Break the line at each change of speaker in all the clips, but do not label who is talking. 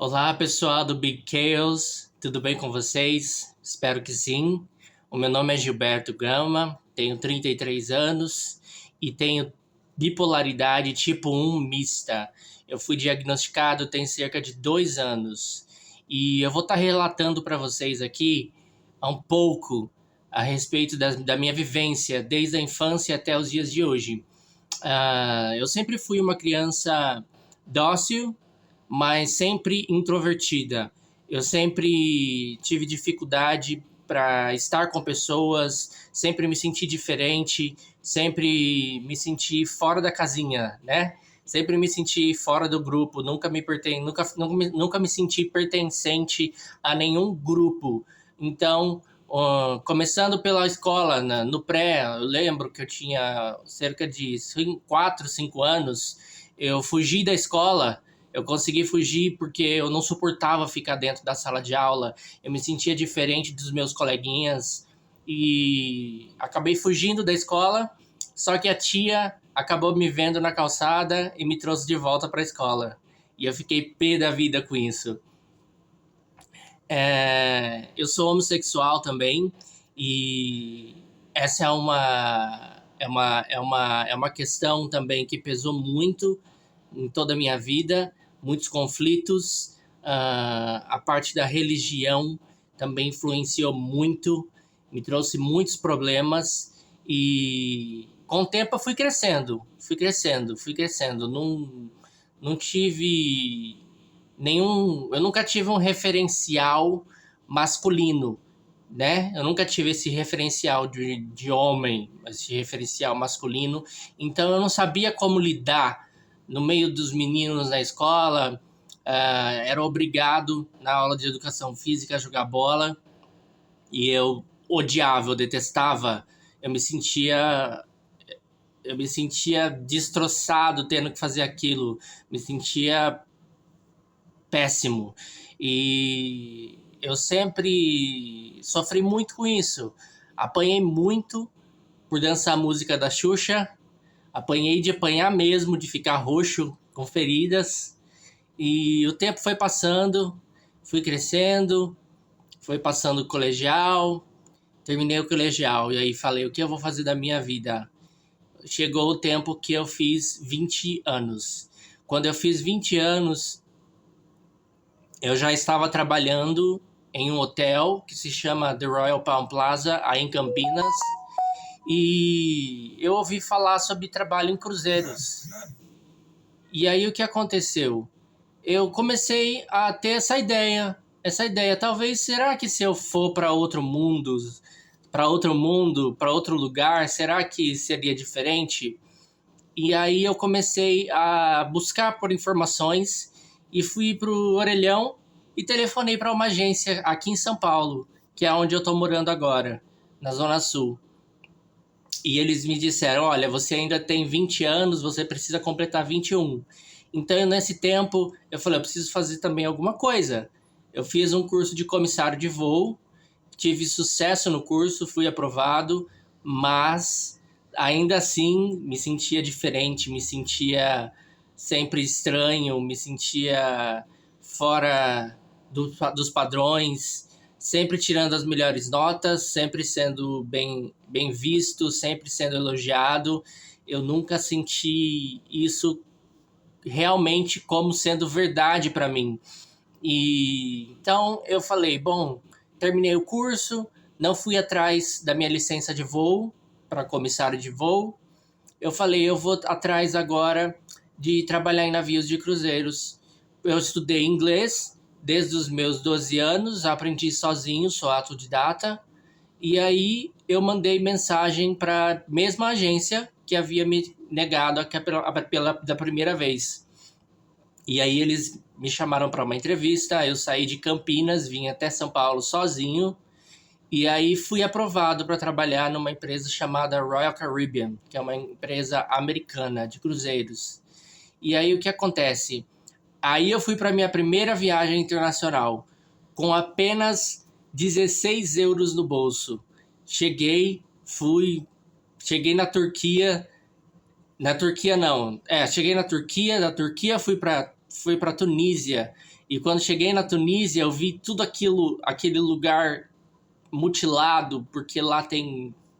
Olá, pessoal do Big Chaos, tudo bem com vocês? Espero que sim. O meu nome é Gilberto Gama, tenho 33 anos e tenho bipolaridade tipo 1 mista. Eu fui diagnosticado tem cerca de 2 anos e eu vou estar relatando para vocês aqui um pouco a respeito da minha vivência desde a infância até os dias de hoje. Eu sempre fui uma criança dócil, mas sempre introvertida. Eu sempre tive dificuldade para estar com pessoas, sempre me senti diferente, sempre me senti fora da casinha, né? Sempre me senti fora do grupo, nunca me senti pertencente a nenhum grupo. Então, começando pela escola, no pré, eu lembro que eu tinha cerca de 4, 5 anos, eu fugi da escola. Eu consegui fugir porque eu não suportava ficar dentro da sala de aula. Eu me sentia diferente dos meus coleguinhas e acabei fugindo da escola. Só que a tia acabou me vendo na calçada e me trouxe de volta para a escola. E eu fiquei pé da vida com isso. Eu sou homossexual também e essa é uma questão também que pesou muito em toda a minha vida, muitos conflitos. A parte da religião também influenciou muito, me trouxe muitos problemas e com o tempo eu fui crescendo. Não tive eu nunca tive um referencial masculino, né? Eu nunca tive esse referencial de homem, esse referencial masculino. Então eu não sabia como lidar no meio dos meninos na escola. Era obrigado na aula de educação física a jogar bola e eu odiava, eu detestava. Eu me sentia eu me sentia destroçado tendo que fazer aquilo. Me sentia péssimo. E eu sempre sofri muito com isso. Apanhei muito por dançar a música da Xuxa. Apanhei de apanhar mesmo, de ficar roxo, com feridas. E o tempo foi passando, fui crescendo, foi passando o colegial, terminei o colegial. E aí falei, o que eu vou fazer da minha vida? Chegou o tempo que eu fiz 20 anos. Quando eu fiz 20 anos, eu já estava trabalhando em um hotel que se chama The Royal Palm Plaza, aí em Campinas, e eu ouvi falar sobre trabalho em cruzeiros. E aí o que aconteceu? Eu comecei a ter essa ideia, talvez, será que se eu for para outro lugar, será que seria diferente? E aí eu comecei a buscar por informações e fui pro Orelhão e telefonei para uma agência aqui em São Paulo, que é onde eu estou morando agora, na Zona Sul. E eles me disseram, olha, você ainda tem 20 anos, você precisa completar 21. Então, nesse tempo, eu falei, eu preciso fazer também alguma coisa. Eu fiz um curso de comissário de voo, tive sucesso no curso, fui aprovado, mas ainda assim me sentia diferente, me sentia sempre estranho, me sentia fora dos padrões, sempre tirando as melhores notas, sempre sendo bem visto, sempre sendo elogiado. Eu nunca senti isso realmente como sendo verdade para mim. E então eu falei, bom, terminei o curso, não fui atrás da minha licença de voo para comissário de voo. Eu falei, eu vou atrás agora de trabalhar em navios de cruzeiros. Eu estudei inglês desde os meus 12 anos, aprendi sozinho, sou autodidata. E aí eu mandei mensagem para a mesma agência que havia me negado da primeira vez. E aí eles me chamaram para uma entrevista, eu saí de Campinas, vim até São Paulo sozinho, e aí fui aprovado para trabalhar numa empresa chamada Royal Caribbean, que é uma empresa americana de cruzeiros. E aí o que acontece? Aí eu fui para minha primeira viagem internacional, com apenas 16 euros no bolso. Cheguei na Turquia. Na Turquia não. Cheguei na Turquia, da Turquia fui para Tunísia E quando cheguei na Tunísia, eu vi tudo aquilo, aquele lugar mutilado, porque lá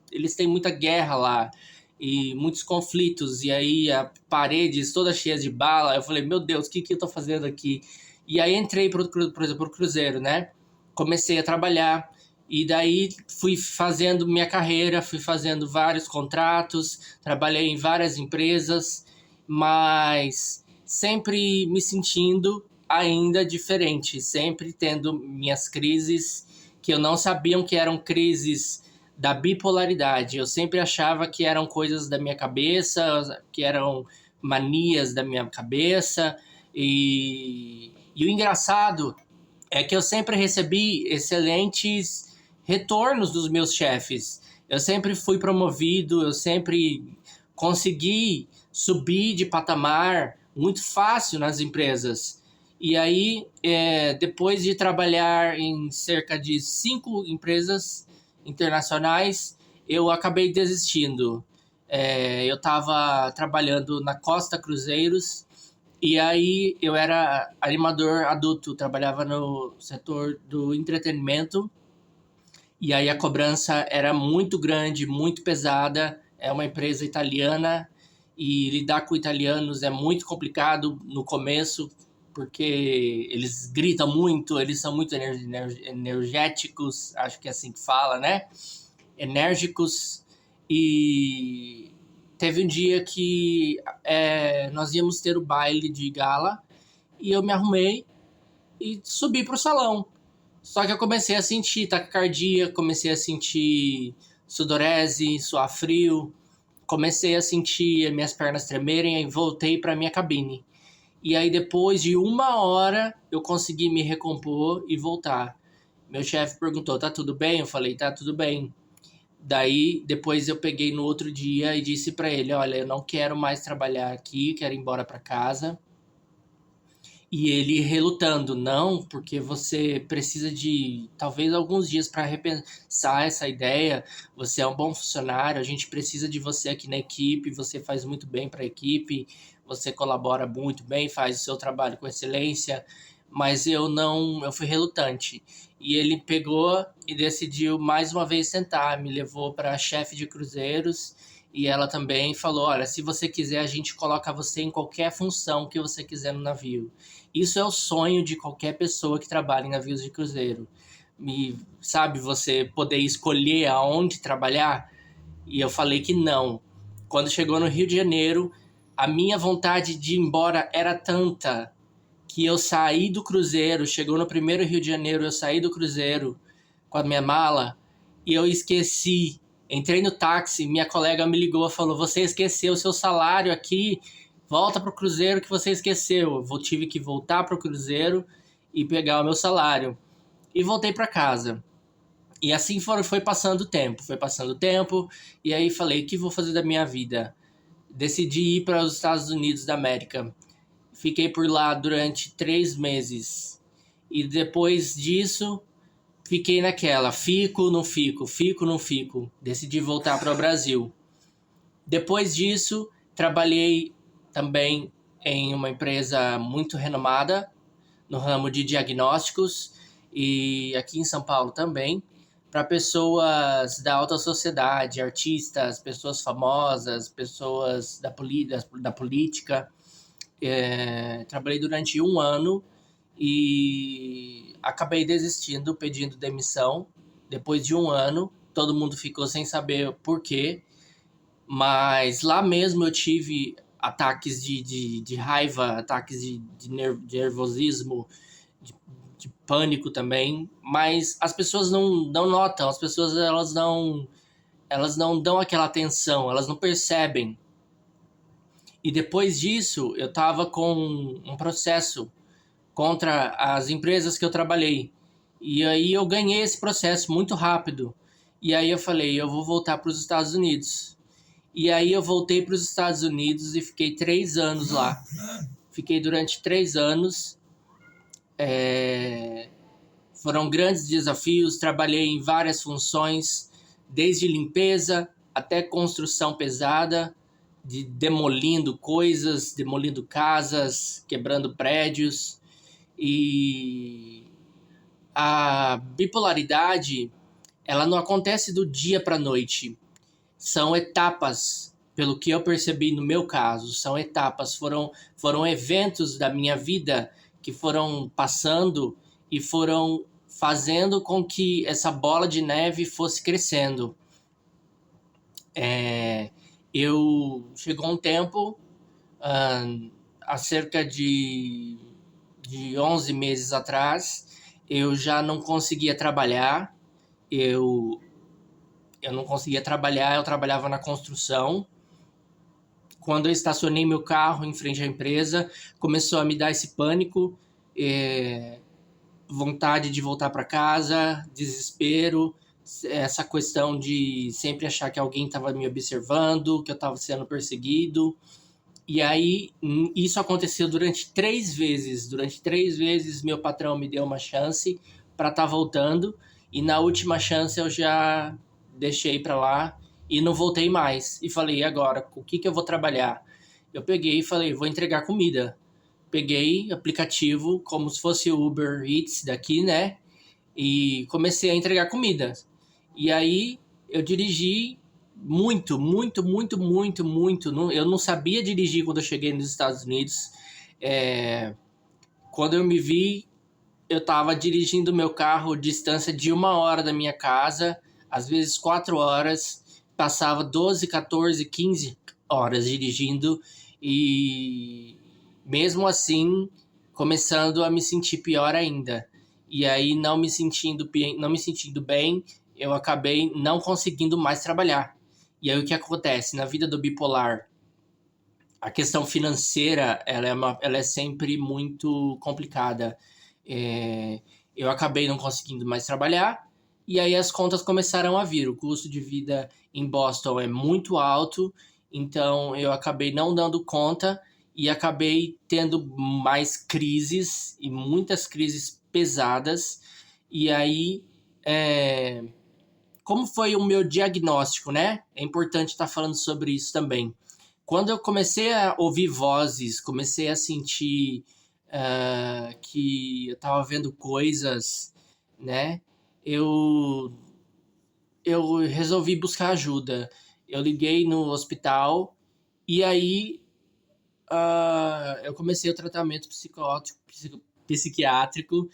eles têm muita guerra lá e muitos conflitos, e aí as paredes todas cheias de bala. Eu falei, meu Deus, o que que eu tô fazendo aqui? E aí entrei por exemplo, pro cruzeiro, né? Comecei a trabalhar e daí fui fazendo minha carreira, fui fazendo vários contratos, trabalhei em várias empresas, mas sempre me sentindo ainda diferente, sempre tendo minhas crises que eu não sabiam que eram crises da bipolaridade. Eu sempre achava que eram coisas da minha cabeça, que eram manias da minha cabeça. E o engraçado é que eu sempre recebi excelentes retornos dos meus chefes. Eu sempre fui promovido, eu sempre consegui subir de patamar muito fácil nas empresas. E aí, depois de trabalhar em cerca de 5 empresas internacionais, eu acabei desistindo. Eu estava trabalhando na Costa Cruzeiros e aí eu era animador adulto, trabalhava no setor do entretenimento e aí a cobrança era muito grande, muito pesada. É uma empresa italiana e lidar com italianos é muito complicado no começo, porque eles gritam muito, eles são muito energéticos, acho que é assim que fala, né? Enérgicos. E teve um dia que nós íamos ter o baile de gala e eu me arrumei e subi pro salão. Só que eu comecei a sentir taquicardia, comecei a sentir sudorese, suar frio, comecei a sentir minhas pernas tremerem e voltei para minha cabine. E aí depois de 1 hora eu consegui me recompor e voltar. Meu chefe perguntou, tá tudo bem? Eu falei, tá tudo bem. Daí depois eu peguei no outro dia e disse para ele, olha, eu não quero mais trabalhar aqui, quero ir embora para casa. E ele relutando, não, porque você precisa de talvez alguns dias para repensar essa ideia. Você é um bom funcionário, a gente precisa de você aqui na equipe, você faz muito bem para a equipe, você colabora muito bem, faz o seu trabalho com excelência, mas eu não, eu fui relutante. E ele pegou e decidiu mais uma vez sentar, me levou para a chefe de cruzeiros e ela também falou, olha, se você quiser a gente coloca você em qualquer função que você quiser no navio. Isso é o sonho de qualquer pessoa que trabalha em navios de cruzeiro. Sabe, você poder escolher aonde trabalhar? E eu falei que não. Quando chegou no Rio de Janeiro, a minha vontade de ir embora era tanta que eu saí do cruzeiro, chegou no primeiro Rio de Janeiro, eu saí do cruzeiro com a minha mala e eu esqueci. Entrei no táxi, minha colega me ligou e falou, você esqueceu o seu salário aqui, volta pro cruzeiro que você esqueceu. Eu tive que voltar pro cruzeiro e pegar o meu salário. E voltei para casa. E assim foi passando o tempo, e aí falei, o que vou fazer da minha vida? Decidi ir para os Estados Unidos da América. Fiquei por lá durante 3 meses. E depois disso, fiquei naquela, fico, não fico, fico, não fico. Decidi voltar para o Brasil. Depois disso, trabalhei também em uma empresa muito renomada no ramo de diagnósticos e aqui em São Paulo também, para pessoas da alta sociedade, artistas, pessoas famosas, pessoas da política. Trabalhei durante 1 ano e acabei desistindo, pedindo demissão. Depois de 1 ano, todo mundo ficou sem saber por quê, mas lá mesmo eu tive ataques de raiva, ataques de nervosismo, de, de pânico também, mas as pessoas não notam, as pessoas elas não dão aquela atenção, elas não percebem. E depois disso, eu estava com um processo contra as empresas que eu trabalhei. E aí eu ganhei esse processo muito rápido. E aí eu falei, eu vou voltar para os Estados Unidos. E aí eu voltei para os Estados Unidos e fiquei 3 anos lá. Fiquei durante 3 anos. Foram grandes desafios, trabalhei em várias funções, desde limpeza até construção pesada, demolindo coisas, demolindo casas, quebrando prédios. E a bipolaridade, ela não acontece do dia para a noite. São etapas, pelo que eu percebi no meu caso, são etapas, foram eventos da minha vida que foram passando e foram fazendo com que essa bola de neve fosse crescendo. Eu chegou um tempo, ah, há cerca de 11 meses atrás, eu já não conseguia trabalhar, eu, eu não conseguia trabalhar, eu trabalhava na construção. Quando eu estacionei meu carro em frente à empresa, começou a me dar esse pânico, vontade de voltar para casa, desespero, essa questão de sempre achar que alguém estava me observando, que eu estava sendo perseguido. E aí, isso aconteceu durante 3 vezes. Durante 3 vezes, meu patrão me deu uma chance para estar voltando. E na última chance, eu já deixei para lá e não voltei mais. E falei, e agora? O que eu vou trabalhar? Eu peguei e falei, vou entregar comida. Peguei aplicativo, como se fosse o Uber Eats daqui, né? E comecei a entregar comida. E aí, eu dirigi muito, muito, muito, muito, muito. Eu não sabia dirigir quando eu cheguei nos Estados Unidos. Quando eu me vi, eu estava dirigindo meu carro distância de 1 hora da minha casa, às vezes 4 horas. Passava 12, 14, 15 horas dirigindo e mesmo assim começando a me sentir pior ainda. E aí não me sentindo bem, eu acabei não conseguindo mais trabalhar. E aí o que acontece? Na vida do bipolar, a questão financeira ela é sempre muito complicada. Eu acabei não conseguindo mais trabalhar, e aí as contas começaram a vir. O custo de vida em Boston é muito alto, então eu acabei não dando conta e acabei tendo mais crises, e muitas crises pesadas. E aí, como foi o meu diagnóstico, né? É importante estar falando sobre isso também. Quando eu comecei a ouvir vozes, comecei a sentir que eu estava vendo coisas, né? Eu, eu resolvi buscar ajuda. Eu liguei no hospital e aí eu comecei o tratamento psiquiátrico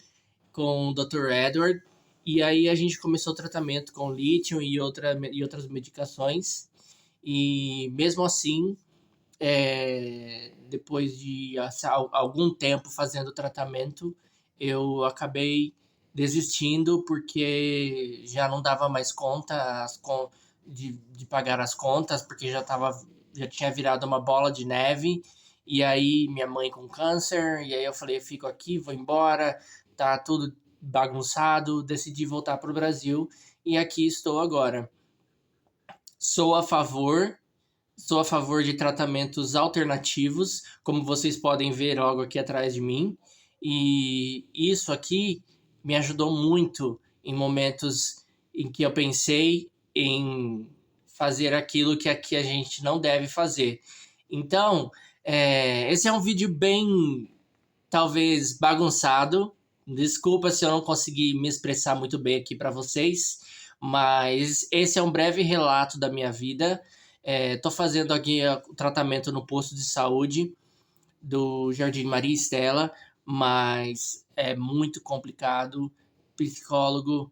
com o Dr. Edward. E aí a gente começou o tratamento com lítio e outras medicações. E mesmo assim, depois de algum tempo fazendo tratamento, eu acabei desistindo porque já não dava mais conta de pagar as contas, porque já tinha virado uma bola de neve. E aí minha mãe com câncer, e aí eu falei, fico aqui, vou embora, tá tudo bagunçado, decidi voltar para o Brasil e aqui estou agora. Sou a favor Sou a favor de tratamentos alternativos, como vocês podem ver logo aqui atrás de mim. E isso aqui me ajudou muito em momentos em que eu pensei em fazer aquilo que aqui a gente não deve fazer. Então, esse é um vídeo bem, talvez, bagunçado. Desculpa se eu não consegui me expressar muito bem aqui para vocês, mas esse é um breve relato da minha vida. Tô fazendo aqui o tratamento no posto de saúde do Jardim Maria Estela, mas é muito complicado. Psicólogo.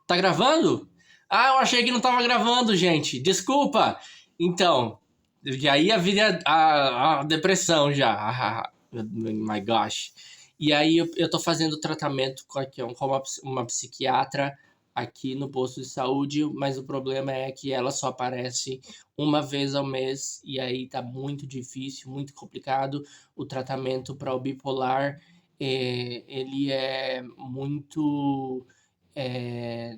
Tá gravando? Ah, eu achei que não tava gravando, gente. Desculpa. Então, e aí a vida, a depressão já. My gosh. E aí eu tô fazendo tratamento com uma psiquiatra aqui no posto de saúde, mas o problema é que ela só aparece uma vez ao mês e aí tá muito difícil, muito complicado. O tratamento para o bipolar, ele é muito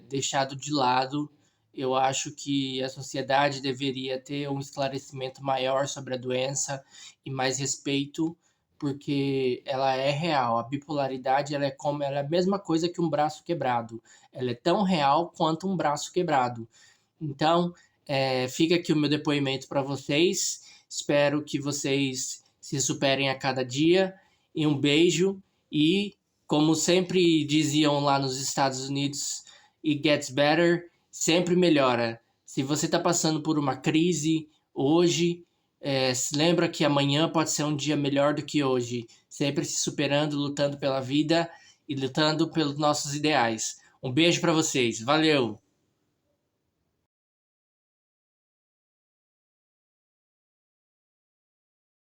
deixado de lado. Eu acho que a sociedade deveria ter um esclarecimento maior sobre a doença e mais respeito porque ela é real. A bipolaridade ela é a mesma coisa que um braço quebrado. Ela é tão real quanto um braço quebrado. Então, fica aqui o meu depoimento para vocês. Espero que vocês se superem a cada dia. E um beijo. E, como sempre diziam lá nos Estados Unidos, it gets better, sempre melhora. Se você está passando por uma crise hoje, se lembra que amanhã pode ser um dia melhor do que hoje. Sempre se superando, lutando pela vida e lutando pelos nossos ideais. Um beijo para vocês. Valeu!